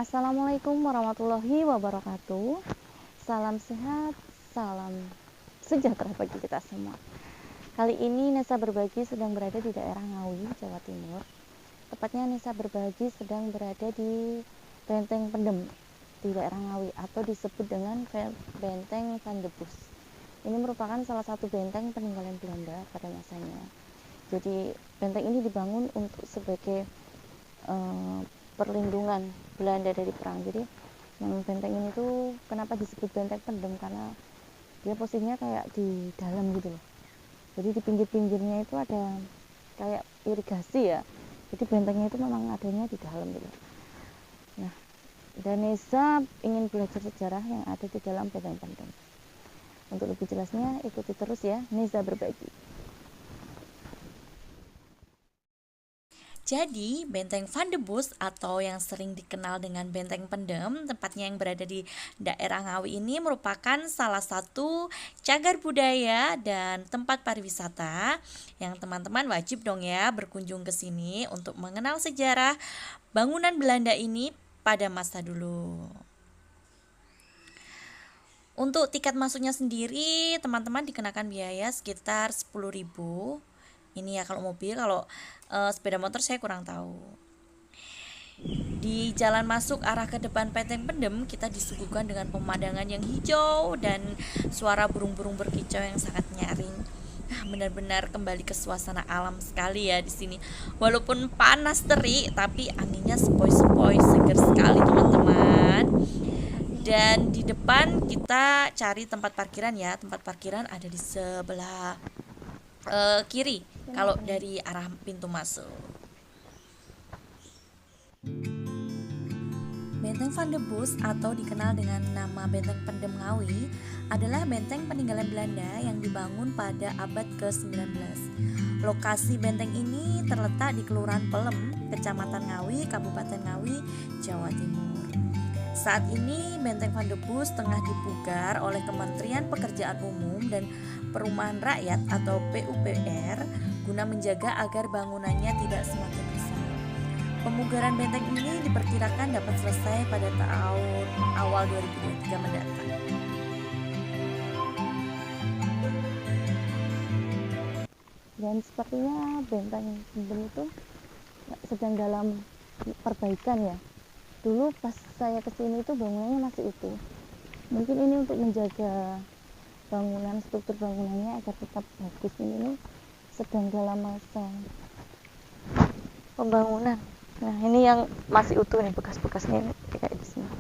Assalamualaikum warahmatullahi wabarakatuh. Salam sehat, salam sejahtera bagi kita semua. Kali ini Nesa Berbagi sedang berada di daerah Ngawi, Jawa Timur. Tepatnya Nesa Berbagi sedang berada di Benteng Pendem di daerah Ngawi atau disebut dengan Benteng Van de Bus. Ini merupakan salah satu benteng peninggalan Belanda pada masanya. Jadi benteng ini dibangun untuk sebagai perlindungan Belanda dari perang. Jadi yang benteng ini tuh kenapa disebut benteng pendem, karena dia posisinya kayak di dalam gitu loh. Jadi di pinggir-pinggirnya itu ada kayak irigasi ya. Jadi bentengnya itu memang adanya di dalam gitu. Nah, dan Nesa ingin belajar sejarah yang ada di dalam benteng pendem. Untuk lebih jelasnya ikuti terus ya Nesa Berbagi. Jadi, Benteng Van de Bus atau yang sering dikenal dengan Benteng Pendem, tempatnya yang berada di daerah Ngawi ini merupakan salah satu cagar budaya dan tempat pariwisata yang teman-teman wajib dong ya berkunjung ke sini untuk mengenal sejarah bangunan Belanda ini pada masa dulu. Untuk tiket masuknya sendiri, teman-teman dikenakan biaya sekitar 10.000. Ini ya kalau mobil, kalau sepeda motor saya kurang tahu. Di jalan masuk arah ke depan Benteng Pendem, kita disuguhkan dengan pemandangan yang hijau dan suara burung-burung berkicau yang sangat nyaring. Benar-benar kembali ke suasana alam sekali ya di sini. Walaupun panas terik, tapi anginnya sepoi-sepoi, segar sekali teman-teman. Dan di depan kita cari tempat parkiran ya. Tempat parkiran ada di sebelah kiri kalau dari arah pintu masuk. Benteng Van de Bus atau dikenal dengan nama Benteng Pendem Ngawi adalah benteng peninggalan Belanda yang dibangun pada abad ke-19. Lokasi benteng ini terletak di Kelurahan Pelem, Kecamatan Ngawi, Kabupaten Ngawi, Jawa Timur. Saat ini Benteng Van de Bus tengah dipugar oleh Kementerian Pekerjaan Umum dan Perumahan Rakyat atau PUPR guna menjaga agar bangunannya tidak semakin rusak. Pemugaran benteng ini diperkirakan dapat selesai pada tahun awal 2023 mendatang. Dan sepertinya benteng pendem itu sedang dalam perbaikan ya. Dulu pas saya kesini itu bangunannya masih utuh. Mungkin ini untuk menjaga bangunan, struktur bangunannya agar tetap bagus. Ini sedang dalam masa pembangunan. Nah, ini yang masih utuh nih, bekas-bekasnya kayak di sini.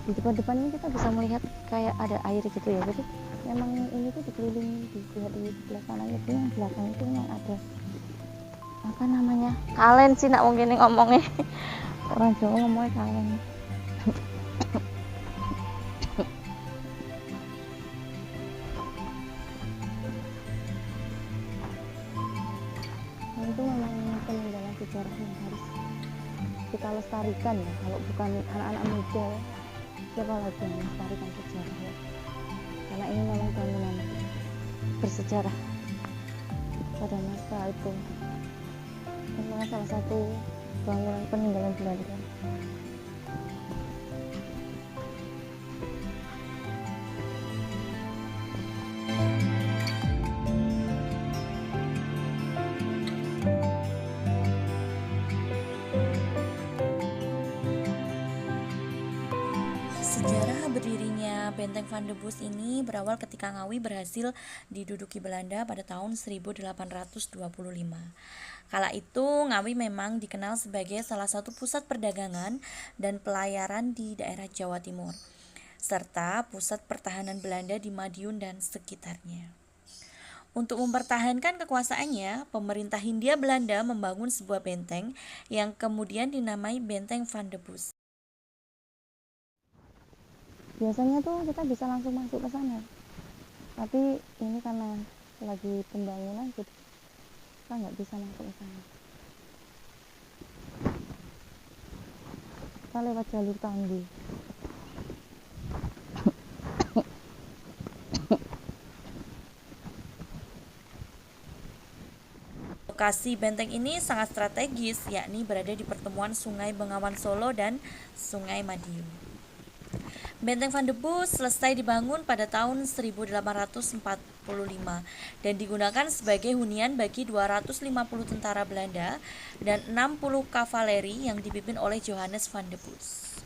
Di depan-depan ini kita bisa melihat kayak ada air gitu ya. Jadi memang ini tuh dikelilingi, di sebelah sana itu, yang belakang itu yang ada apa namanya, kalen sih nak mungkin ngomongnya. Orang Jawa ngomongnya kalen. Nah, itu memang peninggalan sejarah yang harus kita lestarikan ya. Kalau bukan anak-anak muda, siapa lagi yang melestarikan sejarah ya? Karena ini memang bangunan bersejarah pada masa itu. Memang salah satu bangunan peninggalan Belanda. Sejarah berdirinya Benteng Van de Bus ini berawal ketika Ngawi berhasil diduduki Belanda pada tahun 1825. Kala itu Ngawi memang dikenal sebagai salah satu pusat perdagangan dan pelayaran di daerah Jawa Timur, serta pusat pertahanan Belanda di Madiun dan sekitarnya. Untuk mempertahankan kekuasaannya, pemerintah Hindia Belanda membangun sebuah benteng yang kemudian dinamai Benteng Van de Bus. Biasanya tuh kita bisa langsung masuk ke sana, tapi ini karena lagi pembangunan jadi kita nggak bisa masuk ke sana. kita lewat jalur Tangguh. Lokasi benteng ini sangat strategis, yakni berada di pertemuan Sungai Bengawan Solo dan Sungai Madiun. Benteng Van de Bosch selesai dibangun pada tahun 1845 dan digunakan sebagai hunian bagi 250 tentara Belanda dan 60 kavaleri yang dipimpin oleh Johannes van de Bosch.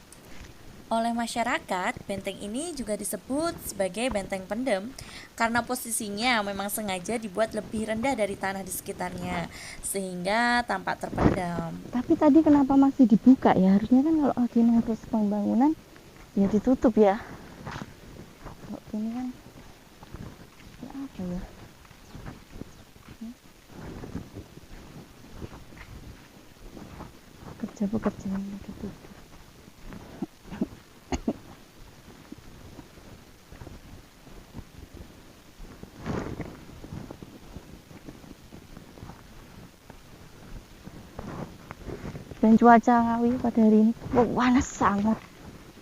Oleh masyarakat, benteng ini juga disebut sebagai benteng pendem karena posisinya memang sengaja dibuat lebih rendah dari tanah di sekitarnya sehingga tampak terpendam. Tapi tadi kenapa masih dibuka ya? Harusnya kan kalau lagi proses pembangunan ya ditutup ya. Kok ini kan ya apa ya? Pekerja-pekerja yang ditutup. Dan cuaca Ngawi pada hari ini panas sangat.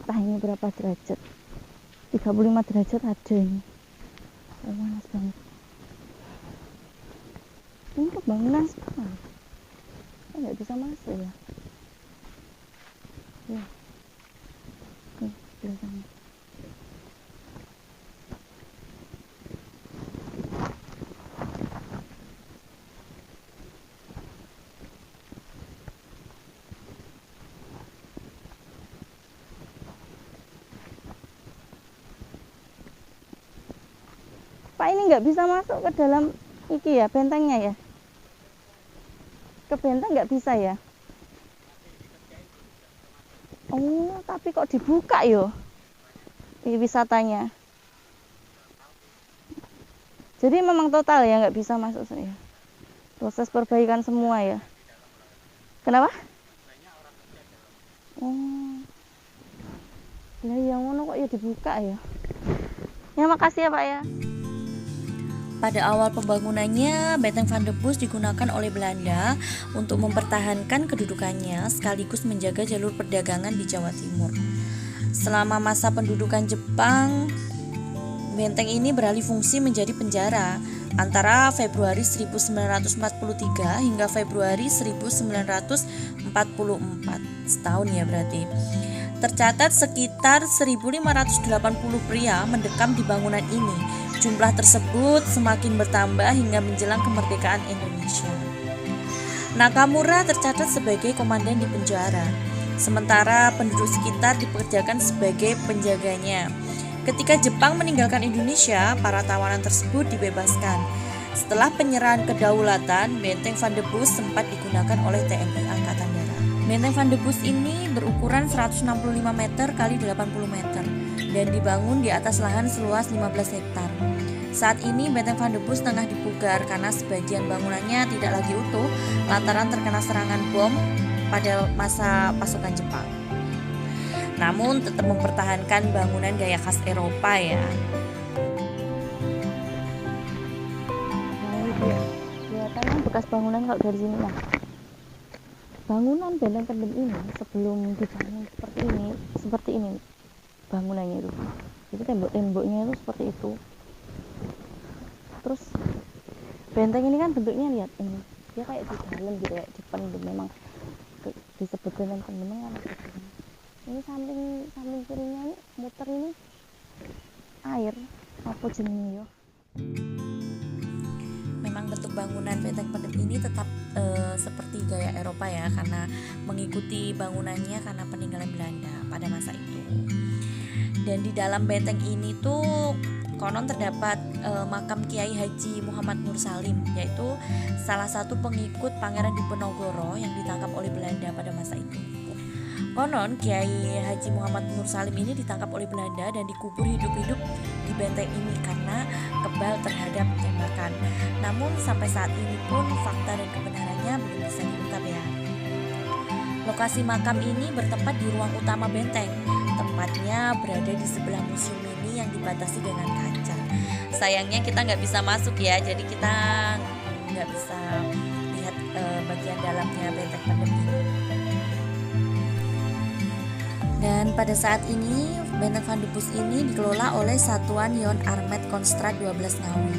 Entah ini berapa derajat, 35 derajat ada ini. Panas banget. Ini bangunan sekarang nggak bisa masuk ya. Ya nih belakangnya. Pak, ini nggak bisa masuk ke dalam iki ya, bentengnya ya? Ke benteng nggak bisa ya? Oh, tapi kok dibuka yo? Ini wisatanya. Jadi memang total ya nggak bisa masuk saya. Proses perbaikan semua ya. Kenapa? Oh, lah yang ngono kok ya dibuka ya? Ya makasih ya Pak ya. Pada awal pembangunannya, Benteng Van de Bosch digunakan oleh Belanda untuk mempertahankan kedudukannya sekaligus menjaga jalur perdagangan di Jawa Timur. Selama masa pendudukan Jepang, benteng ini beralih fungsi menjadi penjara antara Februari 1943 hingga Februari 1944, setahun ya berarti. Tercatat sekitar 1.580 pria mendekam di bangunan ini. Jumlah tersebut semakin bertambah hingga menjelang kemerdekaan Indonesia. Nakamura tercatat sebagai komandan di penjara, sementara penduduk sekitar dipekerjakan sebagai penjaganya. Ketika Jepang meninggalkan Indonesia, para tawanan tersebut dibebaskan. Setelah penyerahan kedaulatan, Benteng Van de Bosch sempat digunakan oleh TNI Angkatan Darat. Benteng Van de Bosch ini berukuran 165 meter x 80 meter dan dibangun di atas lahan seluas 15 hektar. Saat ini Benteng Van de Bosch tengah dipugar karena sebagian bangunannya tidak lagi utuh lantaran terkena serangan bom pada masa pasukan Jepang. Namun tetap mempertahankan bangunan gaya khas Eropa ya. Kelihatannya bekas bangunan kalau dari sini lah. Bangunan benteng pendem ini sebelum dibangun seperti ini bangunannya itu. Jadi tembok-temboknya itu seperti itu. Terus benteng ini kan bentuknya lihat ini, dia kayak di dalam gitu, kayak dipendem, memang disebut benteng pendem kan. Ini samping kirinya ini muter ini air apa jenenge yo. Memang bentuk bangunan benteng pendem ini tetap seperti gaya Eropa ya, karena mengikuti bangunannya karena peninggalan Belanda pada masa itu. Dan di dalam benteng ini tuh konon terdapat makam Kiai Haji Muhammad Nur Salim, yaitu salah satu pengikut Pangeran Diponegoro yang ditangkap oleh Belanda pada masa itu. Konon Kiai Haji Muhammad Nur Salim ini ditangkap oleh Belanda dan dikubur hidup-hidup di benteng ini karena kebal terhadap tembakan. Namun sampai saat ini pun fakta dan kebenarannya belum bisa diungkap ya. Lokasi makam ini bertempat di ruang utama benteng. Tempatnya berada di sebelah museum ini yang dibatasi dengan kaca. Sayangnya kita nggak bisa masuk ya, jadi kita nggak bisa lihat bagian dalamnya benteng pendem ini. pada saat ini Benteng Van de Bus ini dikelola oleh Satuan Yon Armet Kostrad 12 Ngawi.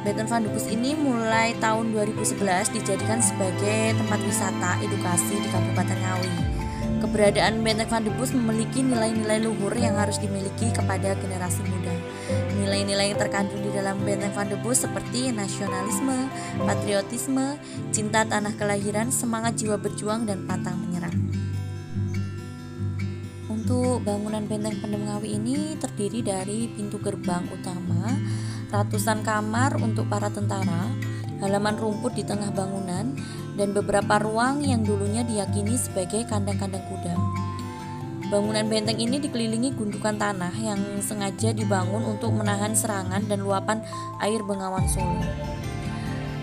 Benteng Van de Bus ini mulai tahun 2011 dijadikan sebagai tempat wisata edukasi di Kabupaten Ngawi. Keberadaan Benteng Van de Bus memiliki nilai-nilai luhur yang harus dimiliki kepada generasi muda. Nilai-nilai yang terkandung di dalam Benteng Van de Bus seperti nasionalisme, patriotisme, cinta tanah kelahiran, semangat jiwa berjuang, dan pantang menyerah. Untuk bangunan Benteng Pendem Ngawi ini terdiri dari pintu gerbang utama, ratusan kamar untuk para tentara, halaman rumput di tengah bangunan, dan beberapa ruang yang dulunya diyakini sebagai kandang-kandang kuda. Bangunan benteng ini dikelilingi gundukan tanah yang sengaja dibangun untuk menahan serangan dan luapan air Bengawan Solo.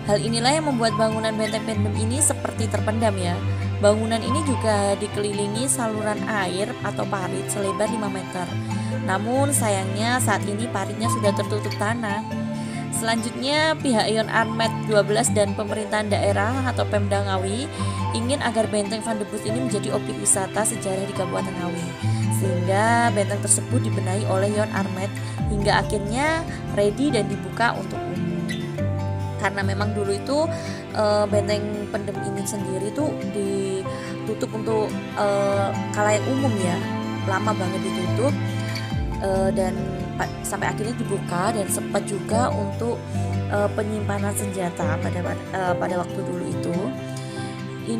Hal inilah yang membuat bangunan benteng pendem ini seperti terpendam ya. Bangunan ini juga dikelilingi saluran air atau parit selebar 5 meter. Namun sayangnya saat ini paritnya sudah tertutup tanah. Selanjutnya pihak Yon Armet 12 dan pemerintahan daerah atau Pemda Ngawi ingin agar Benteng Van de Bus ini menjadi objek wisata sejarah di Kabupaten Ngawi, sehingga benteng tersebut dibenahi oleh Yon Armet hingga akhirnya ready dan dibuka untuk umum. Karena memang dulu itu Benteng Pendem ini sendiri itu ditutup untuk khalayak umum ya, lama banget ditutup dan sampai akhirnya dibuka, dan sempat juga untuk penyimpanan senjata pada waktu dulu itu.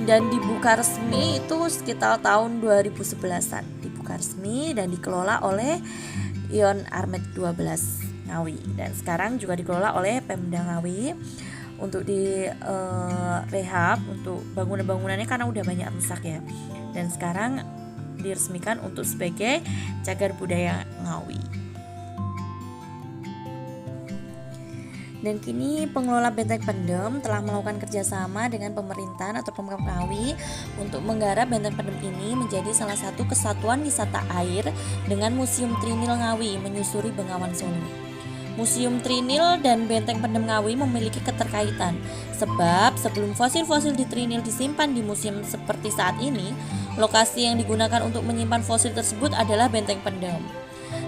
Dan dibuka resmi itu sekitar tahun 2011-an. Dibuka resmi dan dikelola oleh Yon Armet 12 Ngawi, dan sekarang juga dikelola oleh Pemda Ngawi untuk di rehab untuk bangunan-bangunannya karena udah banyak rusak ya. Dan sekarang diresmikan untuk sebagai cagar budaya Ngawi. Dan kini pengelola Benteng Pendem telah melakukan kerjasama dengan pemerintahan atau Pemkab Ngawi untuk menggarap Benteng Pendem ini menjadi salah satu kesatuan wisata air dengan Museum Trinil Ngawi menyusuri Bengawan Solo. Museum Trinil dan Benteng Pendem Ngawi memiliki keterkaitan, sebab sebelum fosil-fosil di Trinil disimpan di museum seperti saat ini, lokasi yang digunakan untuk menyimpan fosil tersebut adalah Benteng Pendem.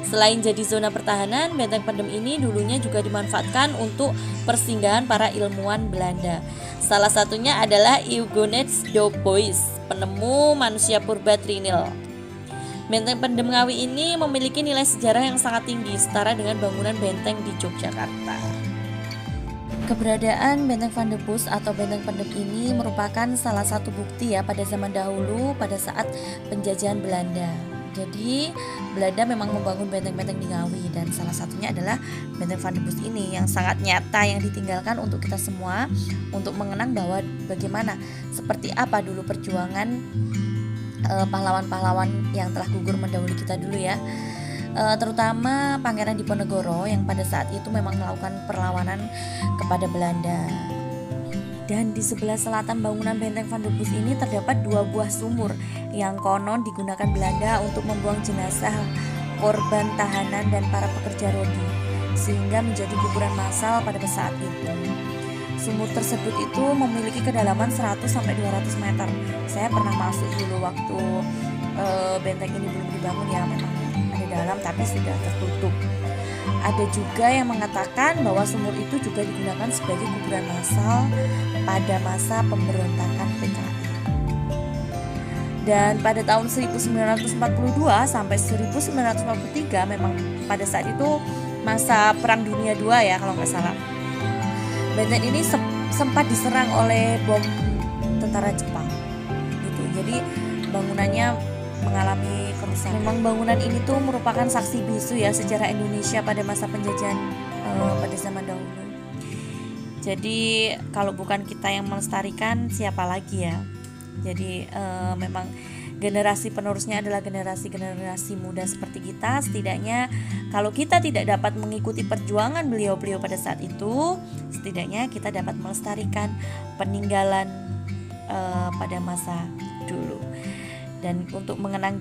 Selain jadi zona pertahanan, Benteng Pendem ini dulunya juga dimanfaatkan untuk persinggahan para ilmuwan Belanda. Salah satunya adalah Huguenot de Bois, penemu manusia purba Trinil. Benteng Pendem Ngawi ini memiliki nilai sejarah yang sangat tinggi, setara dengan bangunan benteng di Yogyakarta. Keberadaan Benteng Van de Bus atau Benteng Pendem ini merupakan salah satu bukti ya pada zaman dahulu pada saat penjajahan Belanda. Jadi Belanda memang membangun benteng-benteng di Ngawi, dan salah satunya adalah Benteng Van de Bus ini yang sangat nyata yang ditinggalkan untuk kita semua untuk mengenang bahwa bagaimana seperti apa dulu perjuangan pahlawan-pahlawan yang telah gugur mendahului kita dulu ya. Terutama Pangeran Diponegoro yang pada saat itu memang melakukan perlawanan kepada Belanda. Dan di sebelah selatan bangunan Benteng Van de Bus ini terdapat 2 buah sumur yang konon digunakan Belanda untuk membuang jenazah korban tahanan dan para pekerja rodi, sehingga menjadi kuburan massal pada saat itu. Sumur tersebut itu memiliki kedalaman 100-200 meter. Saya pernah masuk dulu waktu benteng ini belum dibangun ya, memang ada dalam tapi sudah tertutup. Ada juga yang mengatakan bahwa sumur itu juga digunakan sebagai kuburan massal pada masa pemberontakan PKI. Dan pada tahun 1942 sampai 1943 memang pada saat itu masa Perang Dunia II ya kalau nggak salah. Benteng ini sempat diserang oleh bom tentara Jepang gitu. Jadi bangunannya mengalami kerusakan. Memang bangunan ini tuh merupakan saksi bisu ya sejarah Indonesia pada masa penjajahan pada zaman dahulu. Jadi kalau bukan kita yang melestarikan, siapa lagi ya? Jadi memang generasi penerusnya adalah generasi muda seperti kita. Setidaknya kalau kita tidak dapat mengikuti perjuangan beliau-beliau pada saat itu, setidaknya kita dapat melestarikan peninggalan pada masa dulu. Dan untuk mengenang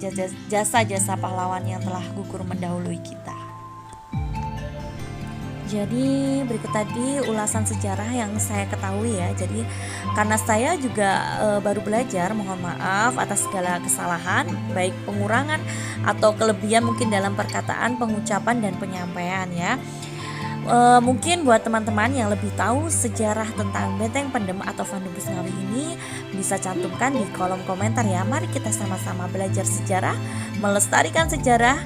jasa-jasa pahlawan yang telah gugur mendahului kita. Jadi berikut tadi ulasan sejarah yang saya ketahui ya. Jadi karena saya juga baru belajar, mohon maaf atas segala kesalahan, baik pengurangan atau kelebihan mungkin dalam perkataan, pengucapan dan penyampaian ya. Mungkin buat teman-teman yang lebih tahu sejarah tentang Benteng Pendem atau Van Dubus Ngawi ini bisa cantumkan di kolom komentar ya. Mari kita sama-sama belajar sejarah, melestarikan sejarah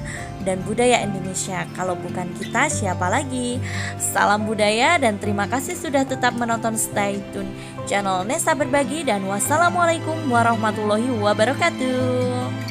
dan budaya Indonesia. Kalau bukan kita, siapa lagi? Salam budaya dan terima kasih sudah tetap menonton Stay Tune channel Nesa Berbagi dan wassalamualaikum warahmatullahi wabarakatuh.